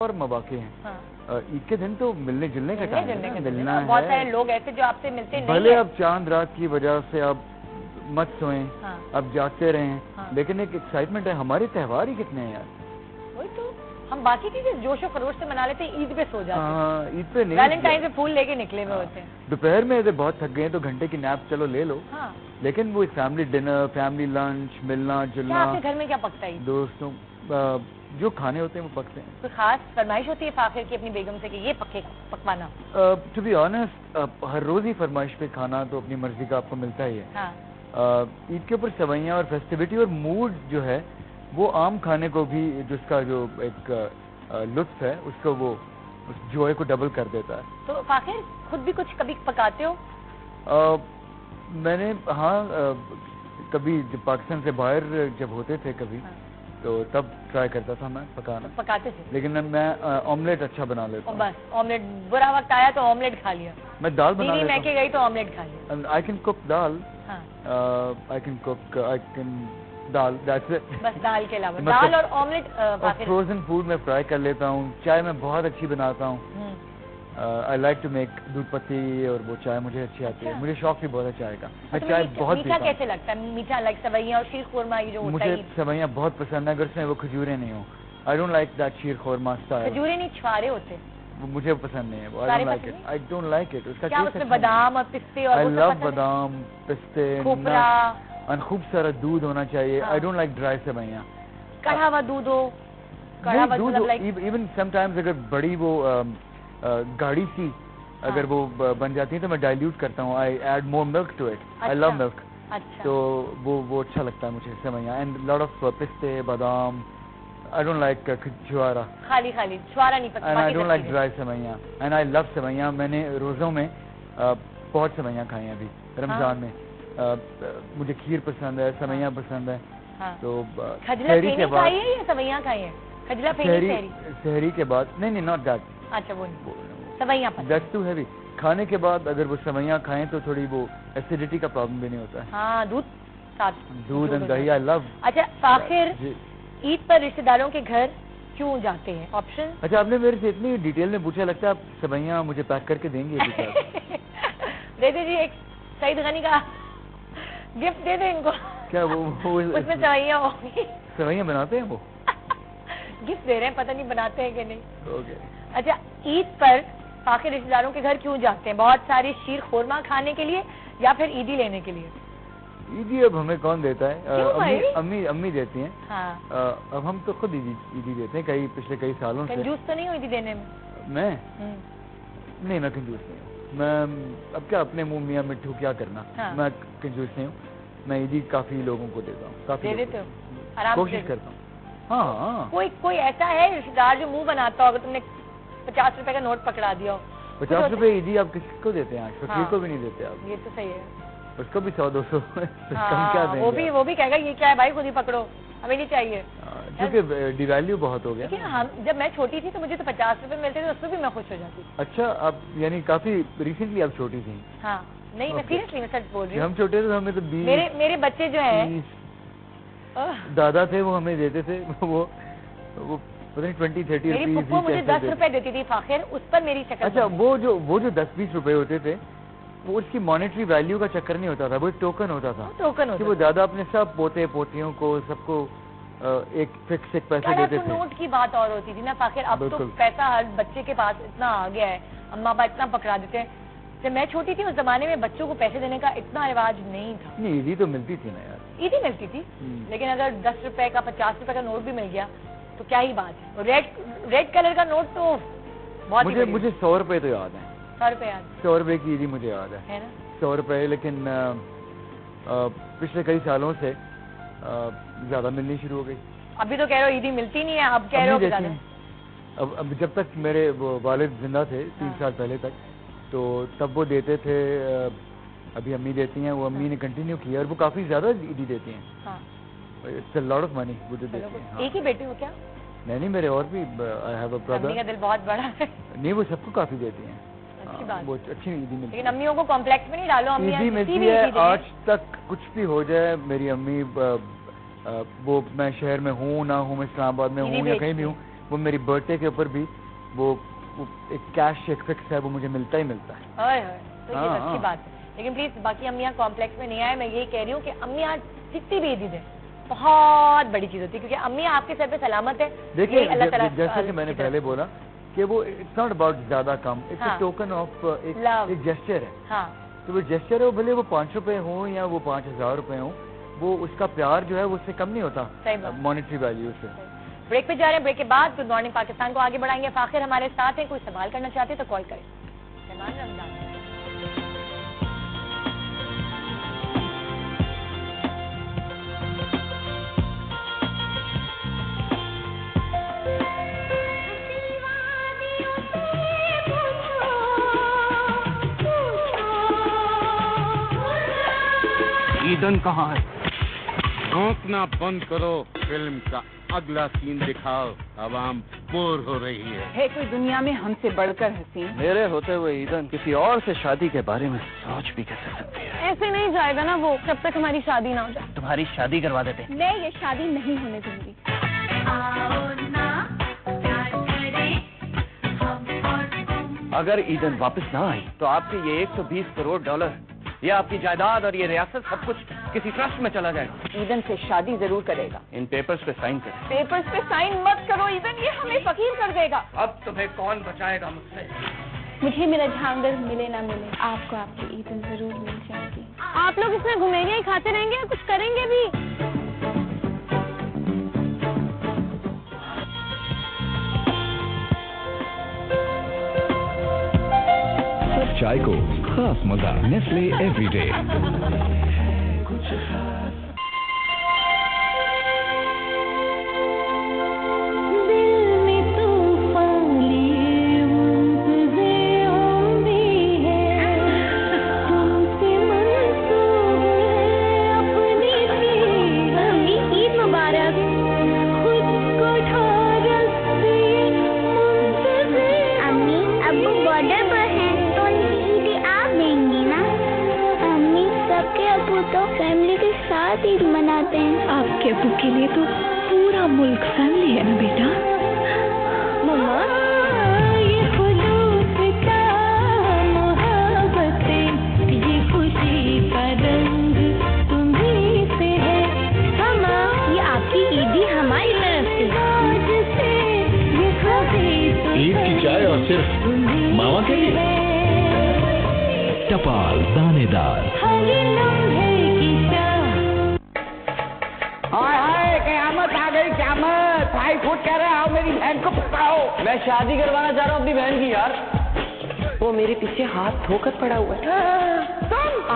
اور مواقع ہیں. عید کے دن تو ملنے جلنے کا ٹائم ہے, ملنا ہے. بہت سارے لوگ ایسے جو آپ سے ملتے نہیں, بھلے اب چاند رات کی وجہ سے آپ مت سوئیں, اب جاگتے رہیں, لیکن ایک ایکسائٹمنٹ ہے. ہمارے تہوار ہی کتنے ہیں یار. وہی تو ہم باقی چیزیں جوش و خروش سے منا لیتے ہیں, عید پہ سو جاتے ہیں. ہاں, عید پہ نہیں, ویلنٹائن سے پھول لے کے نکلے ہوئے ہوتے ہیں. دوپہر میں بہت تھک گئے تو گھنٹے کی نیپ چلو لے لو, لیکن وہ فیملی ڈنر, فیملی لنچ, ملنا جلنا. آپ کے گھر میں کیا پکتا ہے؟ دوستوں جو کھانے ہوتے ہیں وہ پکتے ہیں. کوئی خاص فرمائش ہوتی ہے فاخر کی اپنی بیگم سے کہ یہ پکوانا؟ ٹو بی آنیسٹ, ہر روز ہی فرمائش پہ کھانا تو اپنی مرضی کا آپ کو ملتا ہی ہے. عید کے اوپر سوئیاں اور فیسٹیوٹی اور موڈ جو ہے وہ عام کھانے کو بھی, جس کا جو ایک لطف ہے اس کو, وہ اس جوئے کو ڈبل کر دیتا ہے. تو فاخر خود بھی کچھ کبھی پکاتے ہو؟ میں نے کبھی پاکستان سے باہر جب ہوتے تھے کبھی تو تب ٹرائی کرتا تھا میں پکانا. پکاتے تھے؟ لیکن میں آملیٹ اچھا بنا لیتا ہوں. بس آملیٹ, برا وقت آیا تو آملیٹ کھا لیا. میں دال بنا لیتا ہوں. میں کہ گئی تو آملیٹ کھا لیا. آئی کین کوک دال, آئی کین دال, بس دال کے علاوہ دال اور آملیٹ. فروزن فوڈ میں فرائی کر لیتا ہوں. چائے میں بہت اچھی بناتا ہوں. آئی لائک ٹو میک دودھ پتی, اور وہ چائے مجھے اچھی آتی ہے. مجھے شوق بھی بہت ہے چائے کا. میں چائے بہت پیتا ہوں. میٹھا کیسے لگتا ہے؟ میٹھا لائک سوئیاں اور شیر خورما, یہ جو ہوتا ہے. مجھے سوئیاں بہت پسند ہے, اگر اس میں وہ کھجوریں نہیں ہوں. آئی ڈونٹ لائک دیٹ شیر خورما اسٹائل. کھجوریں نہیں, چھوارے ہوتے. مجھے پسند نہیں ہے. I don't like it. اس کا ٹیسٹ ہے بادام اور پستے اور آئی لو بادام, پستے, اور خوب سارا دودھ ہونا چاہیے. آئی ڈونٹ لائک ڈرائی سوئیاں. کڑھا ہوا دودھ ہو, ایون سم ٹائمز اگر بڑی وہ گاڑی سی اگر وہ بن جاتی ہیں تو میں ڈائلیوٹ کرتا ہوں. I add more milk to it. I love milk. تو وہ اچھا لگتا ہے مجھے سوئیاں. اینڈ لاٹ آف پستے, بادام. I don't like چھوارا. خالی چھوارا نہیں پسند. I don't like dry سوئیاں. And I love سوئیاں. میں نے روزوں میں بہت سوئیاں کھائی ہیں ابھی رمضان میں. مجھے کھیر پسند ہے, سوئیاں پسند ہے. تو سحری کے بعد سوئیاں کھائی ہیں. سحری کے بعد نہیں, not that. اچھا, وہ سوئیاں پسند. That's too heavy. کھانے کے بعد اگر وہ سوئیاں کھائیں تو تھوڑی وہ ایسیڈیٹی کا پرابلم بھی نہیں ہوتا ہے. ہاں, دودھ اینڈ دہی. I love. اچھا فاخر, عید پر رشتے داروں کے گھر کیوں جاتے ہیں؟ آپشن. اچھا, آپ نے میرے سے اتنی ڈیٹیل میں پوچھا, لگتا ہے آپ سوئیاں مجھے پیک کر کے دیں گے. دے دیں جی, ایک سعید غنی کا گفٹ دے دیں ان کو. کیا وہ اس میں سوئیاں ہوں گی؟ سوئیاں بناتے ہیں وہ؟ گفٹ دے رہے ہیں, پتہ نہیں بناتے ہیں کہ نہیں. اچھا, عید پر فاخر رشتے داروں کے گھر کیوں جاتے ہیں؟ بہت ساری شیر خورما کھانے کے لیے یا پھر عیدی لینے کے لیے؟ عیدی اب ہمیں کون دیتا ہے؟ امی دیتی ہیں. اب ہم تو خود عیدی دیتے ہیں پچھلے کئی سالوں سے. کنجوس تو نہیں ہو عیدی دینے میں؟ نہیں, میں کنجوس نہیں ہوں. میں اب کیا اپنے منہ میاں مٹھو کیا کرنا, میں کنجوس نہیں ہوں. میں عیدی کافی لوگوں کو دیتا ہوں. کافی دیتے ہو؟ کوشش کرتا ہوں. ہاں, کوئی ایسا ہے رشتے دار جو منہ بناتا ہو اگر تم نے 50 روپے کا نوٹ پکڑا دیا ہو؟ 50 روپے عیدی آپ کس کو دیتے ہیں؟ فقیر کو بھی نہیں دیتے آپ. یہ تو صحیح ہے. اس کو بھی 100-200 کم کیا دیں گے. وہ بھی کہے گا یہ کیا ہے بھائی, خود ہی پکڑو, ہمیں نہیں چاہیے. کیونکہ ڈی ویلیو بہت ہو گیا. جب میں چھوٹی تھی تو مجھے تو 50 روپے ملتے تھے, اس میں بھی میں خوش ہو جاتی. اچھا, آپ یعنی کافی ریسنٹلی آپ چھوٹی تھی؟ ہاں, نہیں میں سیریسلی میں سچ بول رہی ہوں. ہم چھوٹے تھے ہمیں تو میرے بچے جو ہیں دادا تھے وہ ہمیں دیتے تھے, وہ پتہ نہیں 20-30 روپیز. میری پھپھو مجھے 10 روپے دیتی تھی فاخر, اس پر میری شکل. اچھا, وہ جو 10-20 روپے ہوتے تھے وہ اس کی مانیٹری ویلیو کا چکر نہیں ہوتا تھا, وہ ایک ٹوکن ہوتا تھا. کہ وہ دادا اپنے سب پوتے پوتیوں کو سب کو ایک فکس ایک پیسے دیتے تھے. نوٹ کی بات اور ہوتی تھی نا فاخر, اب تو پیسہ ہر بچے کے پاس اتنا آ گیا ہے, اما ابا اتنا پکڑا دیتے ہیں. جب میں چھوٹی تھی اس زمانے میں بچوں کو پیسے دینے کا اتنا رواج نہیں تھا. نہیں, عیدی تو ملتی تھی نا یار. عیدی ملتی تھی, لیکن اگر 10 روپے کا 50 روپے کا نوٹ بھی مل گیا تو کیا ہی بات ہے. ریڈ کلر کا نوٹ تو بہت. مجھے 100 روپے تو یاد ہیں. 100 روپے یاد؟ 100 روپے کی عیدی مجھے یاد ہے نا, 100 روپے. لیکن پچھلے کئی سالوں سے زیادہ ملنی شروع ہو گئی. ابھی تو کہہ رہے ہو عیدی ملتی نہیں ہے, اب کہہ رہے ہو. اب جب تک میرے والد زندہ تھے 3 سال پہلے تک, تو تب وہ دیتے تھے. ابھی امی دیتی ہیں, وہ امی نے کنٹینیو کیا اور وہ کافی زیادہ عیدی دیتی ہیں. It's a lot of money وہ جو دیتی ہیں. ایک ہی بیٹی ہو کیا؟ نہیں, میرے اور بھی آئی ہیو اے برادر. امی کا دل بہت بڑا ہے. نہیں, وہ سب کو کافی دیتی ہیں. اچھی بات, وہ اچھی عیدی ملتی ہے. لیکن امیوں کو کمپلیکس میں نہیں ڈالو. عیدی ملتی ہے آج تک, کچھ بھی ہو جائے. میری امی, وہ میں شہر میں ہوں نہ ہوں, میں اسلام آباد میں ہوں یا کہیں بھی ہوں, وہ میری برتھ ڈے کے اوپر بھی وہ ایک کیش چیک فکس ہے وہ مجھے ملتا ہی ملتا ہے. تو یہ اچھی بات ہے. لیکن پلیز باقی امیاں کمپلیکس میں نہیں آئے. میں یہی کہہ رہی ہوں کہ امیاں جتنی بھی عیدی دیں بہت بڑی چیز ہوتی ہے کیونکہ امیاں آپ کے سر پہ سلامت ہے. دیکھیے جیسے کہ میں نے پہلے بولا کہ وہ اٹس ناٹ اباؤٹ زیادہ کم, اٹس اے ٹوکن آف ایک جیسچر ہے. تو وہ جیسچر ہے, وہ بھلے وہ 5 روپے ہوں یا وہ 5000 روپے ہوں, وہ اس کا پیار جو ہے وہ اس سے کم نہیں ہوتا مانیٹری ویلیو سے. بریک پہ جا رہے ہیں, بریک کے بعد گڈ مارننگ پاکستان کو آگے بڑھائیں گے. فاخر ہمارے ساتھ ہیں, کوئی سوال کرنا چاہتے تو کال کریں. رمضان ایدن کہاں ہے؟ روکنا بند کرو, فلم کا اگلا سین دکھاؤ, عوام بور ہو رہی ہے. کوئی دنیا میں ہم سے بڑھ کر حسین؟ میرے ہوتے ہوئے ایدن کسی اور سے شادی کے بارے میں سوچ بھی کیسے سکتی ہے؟ ایسے نہیں جائے گا نا وہ, جب تک ہماری شادی نہ ہو جائے. تمہاری شادی کروا دیتے. میں یہ شادی نہیں ہونے دوں گی. اگر ایدن واپس نہ آئی تو آپ کے یہ $120 کروڑ, یہ آپ کی جائیداد اور یہ ریاست سب کچھ کسی ٹرسٹ میں چلا جائے گا. ایدن سے شادی ضرور کرے گا. ان پیپرز پہ سائن کریں. پیپرز پہ سائن مت کرو ایدن, یہ ہمیں فقیر کر دے گا. اب تمہیں کون بچائے گا مجھ سے؟ مجھے میرا جھانگڑ ملے نہ ملے, آپ کو آپ کی ایدن ضرور مل جائے گی. آپ لوگ اس میں گھمیریاں ہی کھاتے رہیں گے اور کچھ کریں گے بھی؟ چائے کو خاص مزہ, نیسلے ایوری ڈے. فیملی کے ساتھ عید مناتے ہیں. آپ کے ابو کے لیے تو پورا ملک فیملی ہے نا بیٹا. مما یہ خلوص کا محبت, یہ خوشی کا رنگ تمہیں سے ہے. مما یہ آپ کی عیدی ہماری طرف سے. عید کی چائے اور صرف ماما کے لیے. ٹپال دانے دار. قیامت آ گئی, قیامت. ہائی فوڈ کہہ رہا ہے, میری بہن کو پکڑاؤ. میں شادی کروانا چاہ رہا ہوں اپنی بہن کی. یار وہ میرے پیچھے ہاتھ دھو کر پڑا ہوا ہے.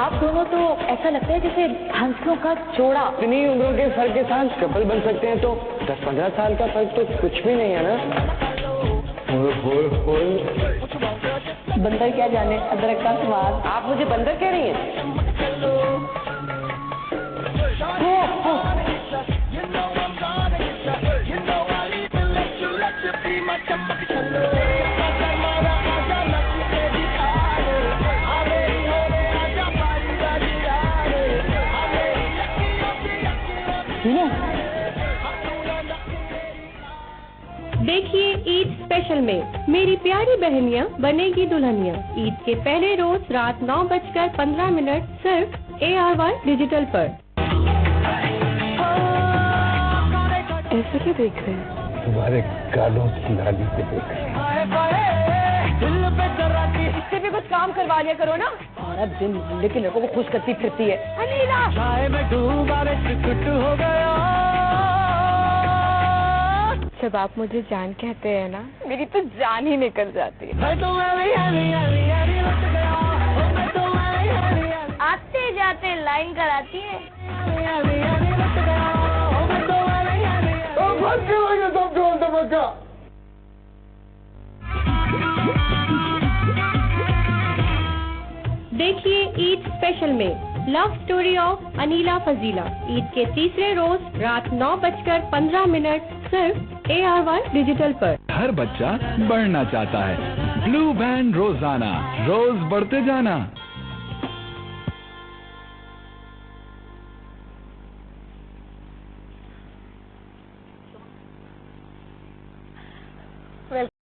آپ دونوں تو ایسا لگتا ہے جیسے ہنسوں کا جوڑا. اتنی عمروں کے فرق کے ساتھ کپل بن سکتے ہیں تو 10-15 سال کا فرق تو کچھ بھی نہیں ہے نا. بندر کیا جانے ادرک کا سواد. آپ مجھے بندر کہہ رہی ہیں؟ دیکھیے عید اسپیشل میں میری پیاری بہنیاں بنے گی دلہنیاں. عید کے پہلے روز رات 9:15 صرف ARY ڈیجیٹل پر. ایسا کیا دیکھ رہے ہیں؟ تمہارے گالوں کی لالی سے دیکھ رہے ہیں. اس سے بھی کچھ کام کروا لیا کرو نا. سارا دن محلے کے لڑکوں کو خوش کرتی پھرتی ہے. جب آپ مجھے جان کہتے ہیں نا, میری تو جان ہی نکل جاتی ہے. آتے جاتے لائن کراتی ہے. دیکھیے عید اسپیشل میں لو اسٹوری آف انیلا فضیلہ. عید کے تیسرے روز رات 9:15 صرف ARY ڈیجیٹل پر. ہر بچہ بڑھنا چاہتا ہے. بلو بینڈ روزانہ, روز بڑھتے جانا.